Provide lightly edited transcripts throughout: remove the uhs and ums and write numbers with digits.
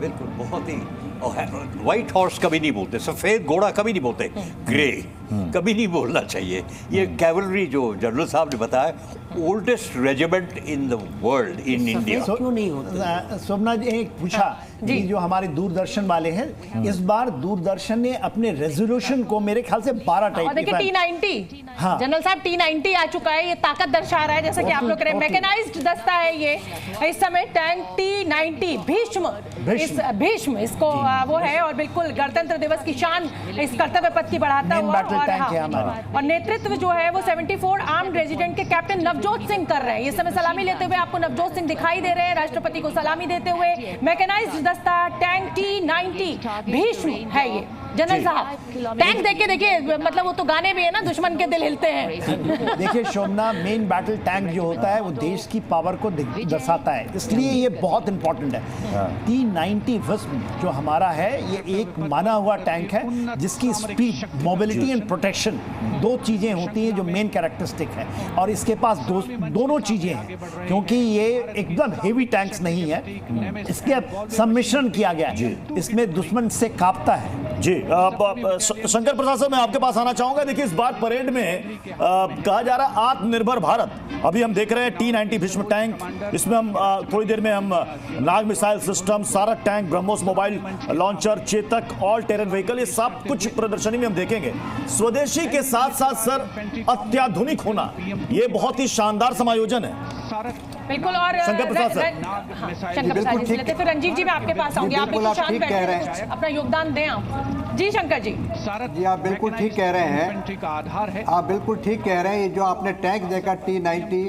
बिल्कुल, बहुत ही। White horse कभी नहीं बोलते, सफेद घोड़ा कभी नहीं बोलते, ग्रे कभी नहीं बोलना चाहिए। ये कैवलरी जो जनरल साहब ने बताया, oldest regiment in the world in India. क्यों नहीं होता? शोभना जी एक पूछा कि जो हमारे दूरदर्शन वाले हैं, इस बार दूरदर्शन ने अपने रेजोल्यूशन को मेरे ख्याल से 12 टाइप देखिए T90, हाँ। जनरल साहब T90 आ चुका है, ये ताकत दर्शा रहा है, जैसे कि आप लोग कह रहे हैं मैकेनाइज्ड दस्ता है ये इस समय टैंक T90 भीष्म इसको वो है, और बिल्कुल गणतंत्र दिवस की शान इस कर्तव्य पथ की बढ़ाता हुआ, और नेतृत्व जो है वो 74 आर्म्ड रेजिडेंट के कैप्टन नवजोत सिंह कर रहे हैं। इस समय सलामी लेते हुए आपको नवजोत सिंह दिखाई दे रहे हैं, राष्ट्रपति को सलामी देते हुए। मैकेनाइज्ड दस्ता टैंक T90 भीष्म है ये। जनरल साहब टैंक देखिए, मतलब वो तो गाने भी है ना, दुश्मन के दिल हिलते हैं। देखिए शोभना, मेन बैटल टैंक जो होता है वो देश की पावर को दर्शाता है, इसलिए ये बहुत इंपॉर्टेंट है। T90 भीष्म जो हमारा है, ये एक माना हुआ टैंक है जिसकी स्पीड, मोबिलिटी एंड प्रोटेक्शन, दो चीजें होती हैं जो मेन कैरेक्टरिस्टिक है, और इसके पास दोनों चीजें हैं, क्योंकि ये एकदम हेवी टैंक्स नहीं है, इसके सम्मिश्रण किया गया है, इसमें दुश्मन से कांपता है। जी, शंकर प्रसाद साहब, मैं आपके पास आना चाहूंगा। देखिए इस बार परेड में कहा जा रहा है आत्मनिर्भर भारत। अभी हम देख रहे हैं T90 भीष्म टैंक, इसमें हम थोड़ी देर में हम नाग मिसाइल सिस्टम, सारक tank, BrahMos mobile launcher, Chetak all terrain vehicle, ये सब कुछ प्रदर्शनी में हम देखेंगे। स्वदेशी के साथ साथ सर अत्याधुनिक होना, ये बहुत ही शानदार समायोजन है। बिल्कुल, और शंकर प्रसाद सर, शंकर प्रसाद जी लेते, फिर रंजीत जी मैं आपके पास आऊंगी, आप बिल्कुल शांत बैठे, अपना योगदान दें आप। जी शंकर जी। जी आप बिल्कुल ठीक कह रहे हैं, आप बिल्कुल ठीक कह रहे हैं। ये जो आपने टैंक देखा T90,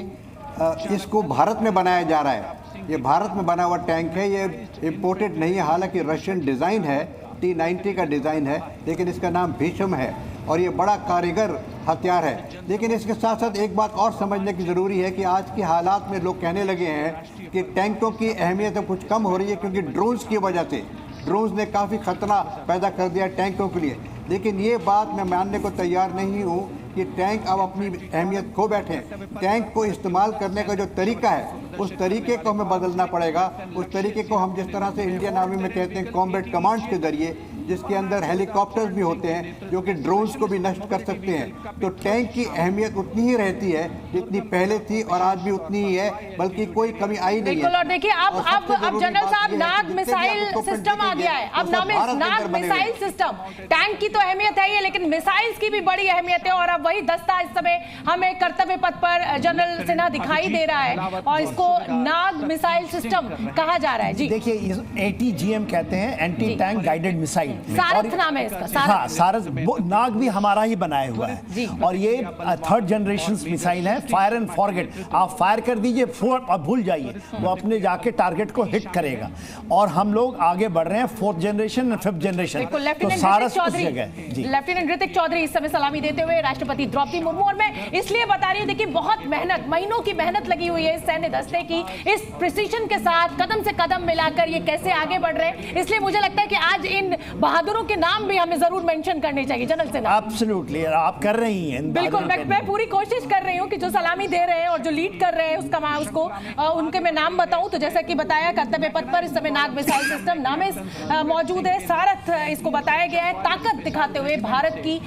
इसको भारत में बनाया जा रहा है, ये भारत में बना हुआ टैंक है, ये इम्पोर्टेड नहीं है, हालांकि रशियन डिज़ाइन है, T90 का डिज़ाइन है, लेकिन इसका नाम भीष्म है और ये बड़ा कारीगर हथियार है। लेकिन इसके साथ साथ एक बात और समझने की ज़रूरी है कि आज के हालात में लोग कहने लगे हैं कि टैंकों की अहमियत कुछ कम हो रही है, क्योंकि ड्रोन्स की वजह से, ड्रोन्स ने काफ़ी खतरा पैदा कर दिया टैंकों के लिए। लेकिन ये बात मैं मानने को तैयार नहीं हूँ कि टैंक अब अपनी अहमियत खो बैठे। टैंक को इस्तेमाल करने का जो तरीका है, उस तरीके को हमें बदलना पड़ेगा। उस तरीके को हम जिस तरह से इंडियन आर्मी में कहते हैं कॉम्बैट कमांड्स के जरिए, जिसके अंदर हेलीकॉप्टर्स भी होते हैं जो कि ड्रोन्स को भी नष्ट कर सकते हैं, तो टैंक की अहमियत उतनी ही रहती है जितनी पहले थी, और आज भी उतनी ही है, बल्कि कोई कमी आई नहीं है। और देखिए अब जनरल साहब नाग मिसाइल सिस्टम आ गया है, अब नाग मिसाइल सिस्टम, टैंक की तो अहमियत है ही, लेकिन मिसाइल्स की भी बड़ी अहमियत है, और अब वही दस्ता इस समय हमें कर्तव्य पथ पर जनरल सिन्हा दिखाई दे रहा है, और इसको नाग मिसाइल सिस्टम कहा जा रहा है। जी देखिए ATGM कहते हैं, एंटी टैंक गाइडेड मिसाइल, सारथ नाम है इसका। हाँ, सारथ नाग भी हमारा ही बनाया हुआ है, और ये 3rd जनरेशन मिसाइल है, फायर एंड फॉरगेट, आप फायर कर दीजिए अब भूल जाइए, वो अपने जाके टारगेट को हिट करेगा, और हम लोग आगे बढ़ रहे हैं 4th जनरेशन और 5th जनरेशन, तो सारथ उस जगह। लेफ्टिनेंट ऋतिक चौधरी इस समय सलामी देते हुए राष्ट्रपति द्रौपदी मुर्मू, और मैं इसलिए बता रही हूँ, देखिए बहुत मेहनत, महीनों की मेहनत लगी हुई है इस सैन्य दस्ते की, इस प्रिसीजन के साथ कदम से कदम मिलाकर ये कैसे आगे बढ़ रहे हैं, इसलिए मुझे लगता है कि आज इन बहादुरों के नाम भी हमें जरूर मेंशन करने चाहिए। जनरल सिन्हा, एब्सोल्युटली, आप कर रही हैं। बिल्कुल, मैं पूरी कोशिश कर रही हूँ कि जो सलामी दे रहे हैं और जो लीड कर रहे हैं उसको उनके मैं नाम बताऊं, तो जैसा कि बताया कर्तव्य पथ पर इस समय नाग मिसाइल सिस्टम नामे मौजूद है, सारथ इसको बताया गया है, ताकत दिखाते हुए भारत की